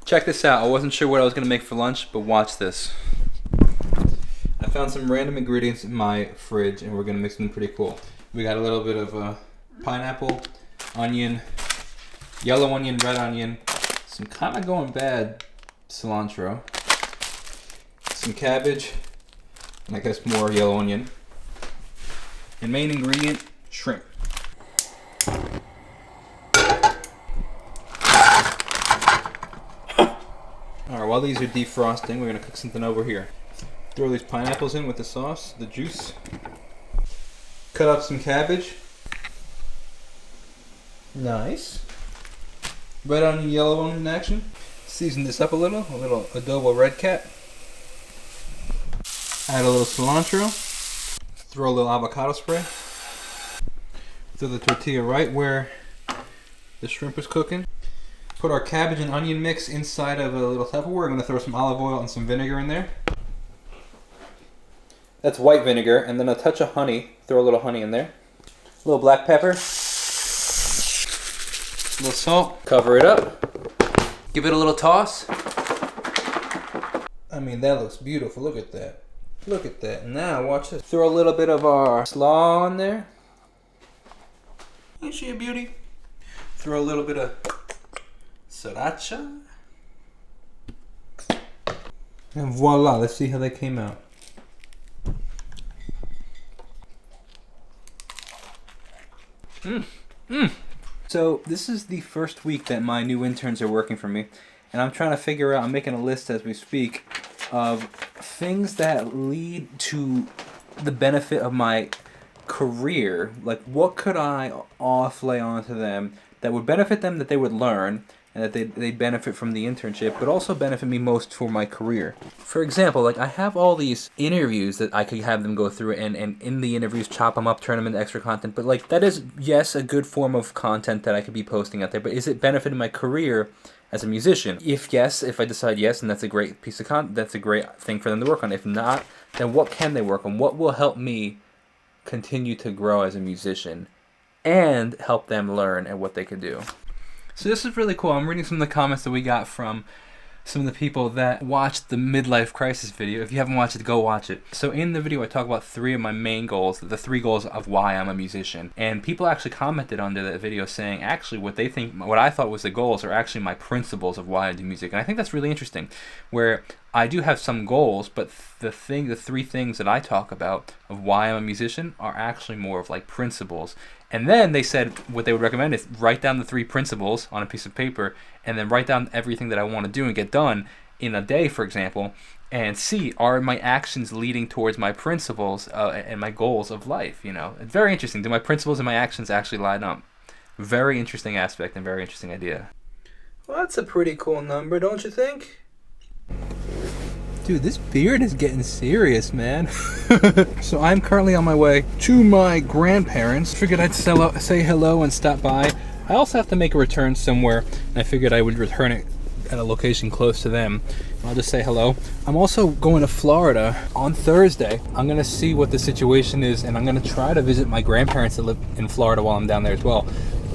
Check this out. I wasn't sure what I was gonna make for lunch, but watch this. I found some random ingredients in my fridge and we're gonna mix them pretty cool. We got a little bit of pineapple, onion, yellow onion, red onion, some kind of going bad cilantro, some cabbage, and I guess more yellow onion. And main ingredient, shrimp. Alright, while these are defrosting, we're gonna cook something over here. Throw these pineapples in with the sauce, the juice. Cut up some cabbage. Nice. Red onion, yellow onion in action. Season this up a little adobo red cat. Add a little cilantro. Throw a little avocado spray. Throw the tortilla right where the shrimp is cooking. Put our cabbage and onion mix inside of a little Tupperware. I'm going to throw some olive oil and some vinegar in there. That's white vinegar, and then a touch of honey. Throw a little honey in there. A little black pepper. A little salt. Cover it up. Give it a little toss. I mean, that looks beautiful. Look at that. Look at that. Now, watch this. Throw a little bit of our slaw on there. Ain't she a beauty? Throw a little bit of sriracha. And voila. Let's see how they came out. So this is the first week that my new interns are working for me, and I'm trying to figure out, I'm making a list as we speak of things that lead to the benefit of my career. Like, what could I offlay onto them that would benefit them, that they would learn, and that they'd benefit from the internship, but also benefit me most for my career. For example, like, I have all these interviews that I could have them go through, and in the interviews chop them up, turn them into extra content, but like, that is, yes, a good form of content that I could be posting out there, but is it benefiting my career as a musician? If yes, if I decide yes, and that's a great piece of content, that's a great thing for them to work on. If not, then what can they work on? What will help me continue to grow as a musician and help them learn at what they could do? So this is really cool. I'm reading some of the comments that we got from some of the people that watched the midlife crisis video. If you haven't watched it, go watch it. So in the video, I talk about 3 of my main goals, the 3 goals of why I'm a musician. And people actually commented under that video saying actually what they think, what I thought was the goals are actually my principles of why I do music. And I think that's really interesting, where I do have some goals, but the 3 things that I talk about of why I'm a musician are actually more of like principles. And then they said what they would recommend is write down the 3 principles on a piece of paper, and then write down everything that I want to do and get done in a day, for example, and see, are my actions leading towards my principles and my goals of life, you know? It's very interesting. Do my principles and my actions actually line up? Very interesting aspect and very interesting idea. Well, that's a pretty cool number, don't you think? Dude, this beard is getting serious, man. So I'm currently on my way to my grandparents. Figured I'd say hello and stop by. I also have to make a return somewhere, and I figured I would return it at a location close to them. I'll just say hello. I'm also going to Florida on Thursday. I'm gonna see what the situation is, and I'm gonna try to visit my grandparents that live in Florida while I'm down there as well.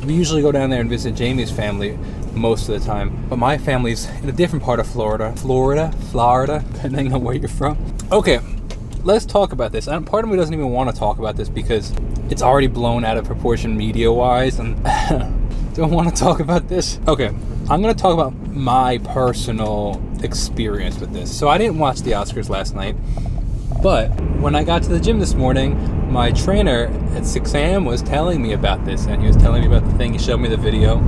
We usually go down there and visit Jamie's family most of the time, but my family's in a different part of Florida, depending on where you're from. Okay, let's talk about this. And part of me doesn't even want to talk about this because it's already blown out of proportion media-wise, and don't want to talk about this. Okay, I'm going to talk about my personal experience with this. So I didn't watch the Oscars last night, but when I got to the gym this morning, my trainer at 6 a.m. was telling me about this, and he was telling me about the thing. He showed me the video.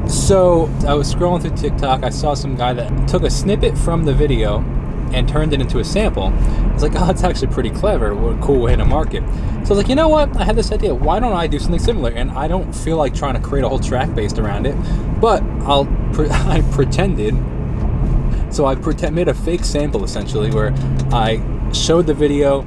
So I was scrolling through TikTok. I saw some guy that took a snippet from the video and turned it into a sample. I was like, oh, that's actually pretty clever. What a cool way to market. So I was like, you know what? I had this idea. Why don't I do something similar? And I don't feel like trying to create a whole track based around it, but I pretended. So I made a fake sample essentially, where I showed the video,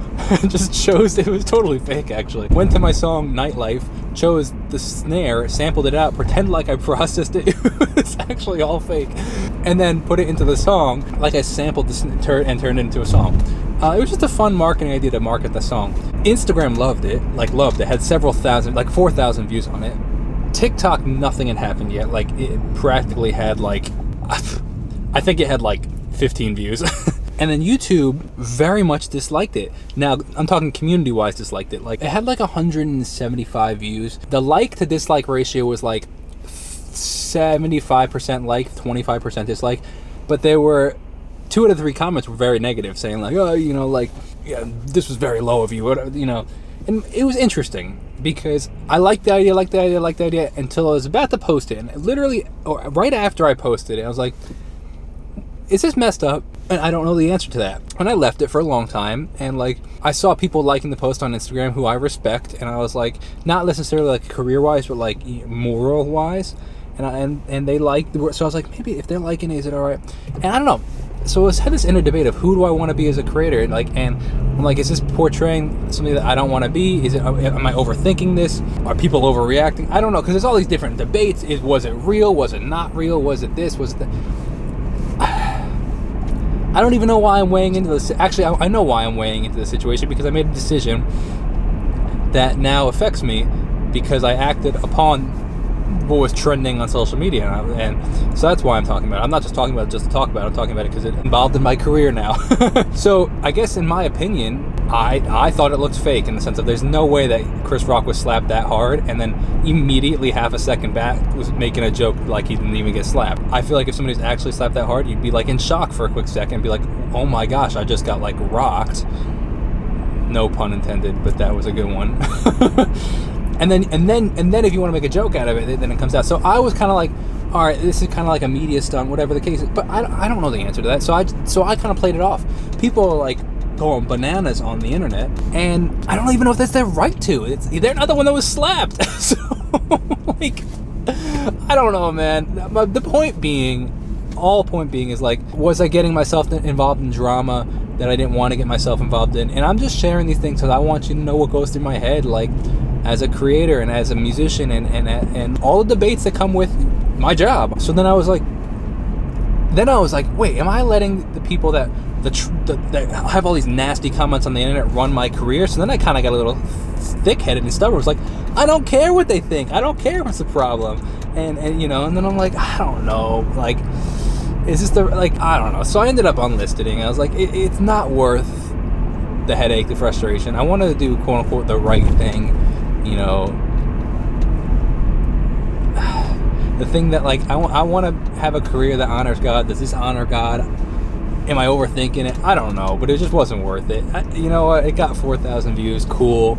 just chose, it was totally fake actually. Went to my song Nightlife, chose the snare, sampled it out, pretend like I processed it. It was actually all fake. And then put it into the song like I sampled and turned it into a song. It was just a fun marketing idea to market the song. Instagram loved it, had several thousand, like 4,000 views on it. TikTok, nothing had happened yet. Like, it practically had like I think it had like 15 views. And then YouTube very much disliked it. Now, I'm talking community-wise disliked it. Like, it had like 175 views. The like to dislike ratio was like 75% like, 25% dislike. But there were 2 out of 3 comments were very negative, saying like, oh, you know, like, yeah, this was very low of you, whatever, you know. And it was interesting because I liked the idea until I was about to post it. And literally, or right after I posted it, I was like, is this messed up? And I don't know the answer to that. And I left it for a long time, and like I saw people liking the post on Instagram who I respect, and I was like, not necessarily like career-wise, but like moral-wise, and they liked the word. So I was like, maybe if they're liking it, is it all right? And I don't know. So I had this inner debate of who do I want to be as a creator, and I'm like, is this portraying something that I don't want to be? Am I overthinking this? Are people overreacting? I don't know, because there's all these different debates. Was it real? Was it not real? Was it this? Was it that? I don't even know why I'm weighing into this. Actually, I know why I'm weighing into the situation, because I made a decision that now affects me because I acted upon what was trending on social media, and so that's why I'm talking about it. I'm not just talking about it just to talk about it. I'm talking about it because it's involved in my career now. So I guess in my opinion, I thought it looked fake, in the sense of there's no way that Chris Rock was slapped that hard and then immediately half a second back was making a joke like he didn't even get slapped. I feel like if somebody's actually slapped that hard, you'd be like in shock for a quick second and be like, oh my gosh, I just got like rocked. No pun intended, but that was a good one. And then if you want to make a joke out of it, then it comes out. So I was kind of like, all right, this is kind of like a media stunt, whatever the case is. But I don't know the answer to that. So I kind of played it off. People are like going bananas on the internet, and I don't even know if that's their right to. They're not the one that was slapped. So like, I don't know, man. The point being is like, was I getting myself involved in drama that I didn't want to get myself involved in? And I'm just sharing these things because I want you to know what goes through my head, like as a creator and as a musician, and all the debates that come with my job. So then I was like, wait, am I letting the people that have all these nasty comments on the internet run my career? So then I kind of got a little thick-headed and stubborn. It was like, I don't care what they think. I don't care what's the problem. And you know, and then I'm like, I don't know, like, is this I don't know. So I ended up unlisting. I was like, it's not worth the headache, the frustration. I want to do quote-unquote the right thing, you know. The thing that, like, I want to have a career that honors God. Does this honor God? Am I overthinking it? I don't know, but it just wasn't worth it. You know what? It got 4,000 views. Cool.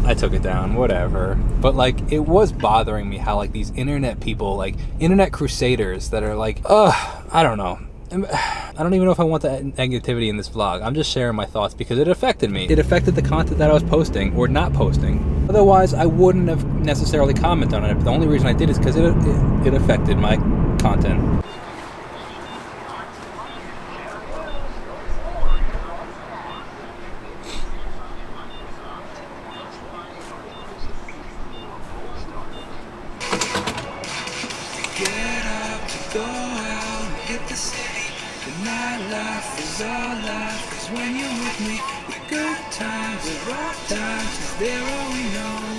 I took it down. Whatever. But, like, it was bothering me how, like, these internet people, like, internet crusaders that are like, I don't know. I don't even know if I want that negativity in this vlog. I'm just sharing my thoughts because it affected me. It affected the content that I was posting or not posting. Otherwise, I wouldn't have necessarily commented on it. But the only reason I did is because it affected my content. Get up to go out and hit the city. The nightlife is our life, 'cause when you're with me, the good times, the rough times, 'cause they're all we know.